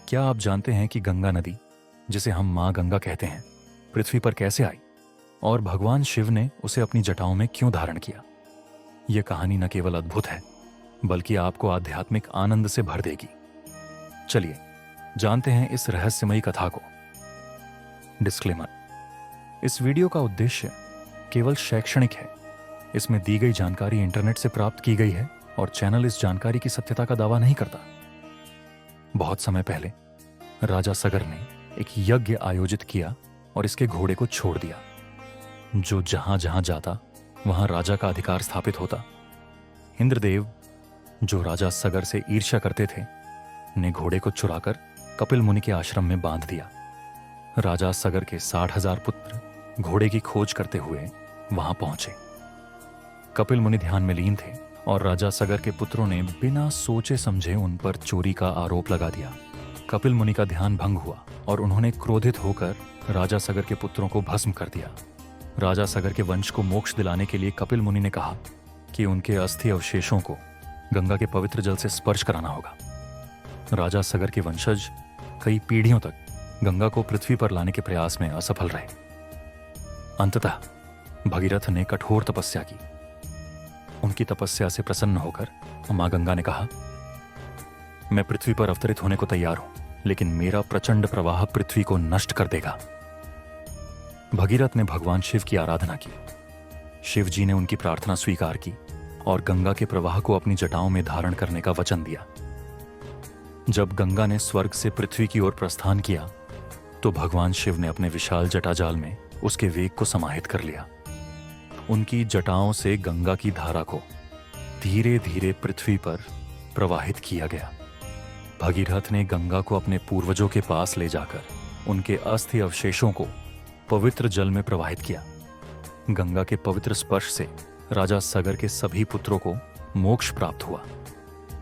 क्या आप जानते हैं कि गंगा नदी, जिसे हम माँ गंगा कहते हैं, पृथ्वी पर कैसे आई और भगवान शिव ने उसे अपनी जटाओं में क्यों धारण किया? यह कहानी न केवल अद्भुत है, बल्कि आपको आध्यात्मिक आनंद से भर देगी। चलिए जानते हैं इस रहस्यमयी कथा को। डिस्क्लेमर: इस वीडियो का उद्देश्य केवल शैक्षणिक है। इसमें दी गई जानकारी इंटरनेट से प्राप्त की गई है और चैनल इस जानकारी की सत्यता का दावा नहीं करता। बहुत समय पहले राजा सगर ने एक यज्ञ आयोजित किया और इसके घोड़े को छोड़ दिया। जो जहां जहां जाता वहां राजा का अधिकार स्थापित होता। इंद्रदेव, जो राजा सगर से ईर्ष्या करते थे, ने घोड़े को चुराकर कपिल मुनि के आश्रम में बांध दिया। राजा सगर के 60,000 पुत्र घोड़े की खोज करते हुए वहां पहुंचे। कपिल मुनि ध्यान में लीन थे और राजा सगर के पुत्रों ने बिना सोचे समझे उन पर चोरी का आरोप लगा दिया। कपिल मुनि का ध्यान भंग हुआ और उन्होंने क्रोधित होकर राजा सगर के पुत्रों को भस्म कर दिया। राजा सगर के वंश को मोक्ष दिलाने के लिए कपिल मुनि ने कहा कि उनके अस्थि अवशेषों को गंगा के पवित्र जल से स्पर्श कराना होगा। राजा सगर के वंशज कई पीढ़ियों तक गंगा को पृथ्वी पर लाने के प्रयास में असफल रहे। अंततः भगीरथ ने कठोर तपस्या की। उनकी तपस्या से प्रसन्न होकर मां गंगा ने कहा, मैं पृथ्वी पर अवतरित होने को तैयार हूं, लेकिन मेरा प्रचंड प्रवाह पृथ्वी को नष्ट कर देगा। भगीरथ ने भगवान शिव की आराधना की। शिव जी ने उनकी प्रार्थना स्वीकार की और गंगा के प्रवाह को अपनी जटाओं में धारण करने का वचन दिया। जब गंगा ने स्वर्ग से पृथ्वी की ओर प्रस्थान किया तो भगवान शिव ने अपने विशाल जटाजाल में उसके वेग को समाहित कर लिया। उनकी जटाओं से गंगा की धारा को धीरे धीरे पृथ्वी पर प्रवाहित किया गया। भगीरथ ने गंगा को अपने पूर्वजों के पास ले जाकर उनके अस्थि अवशेषों को पवित्र जल में प्रवाहित किया। गंगा के पवित्र स्पर्श से राजा सगर के सभी पुत्रों को मोक्ष प्राप्त हुआ।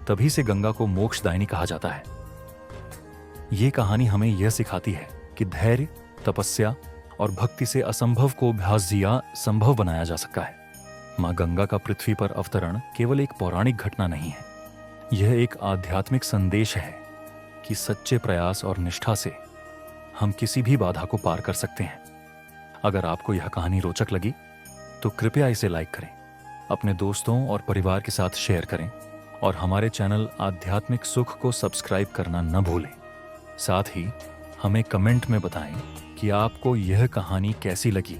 तभी से गंगा को मोक्षदायिनी कहा जाता है। यह कहानी हमें यह सिखाती है कि धैर्य, तपस्या और भक्ति से असंभव को भ्यास संभव बनाया जा सकता है। मां गंगा का पृथ्वी पर अवतरण केवल एक पौराणिक घटना नहीं है, यह एक आध्यात्मिक संदेश है कि सच्चे प्रयास और निष्ठा से हम किसी भी बाधा को पार कर सकते हैं। अगर आपको यह कहानी रोचक लगी तो कृपया इसे लाइक करें, अपने दोस्तों और परिवार के साथ शेयर करें और हमारे चैनल आध्यात्मिक सुख को सब्सक्राइब करना न भूलें। साथ ही हमें कमेंट में बताएं कि आपको यह कहानी कैसी लगी।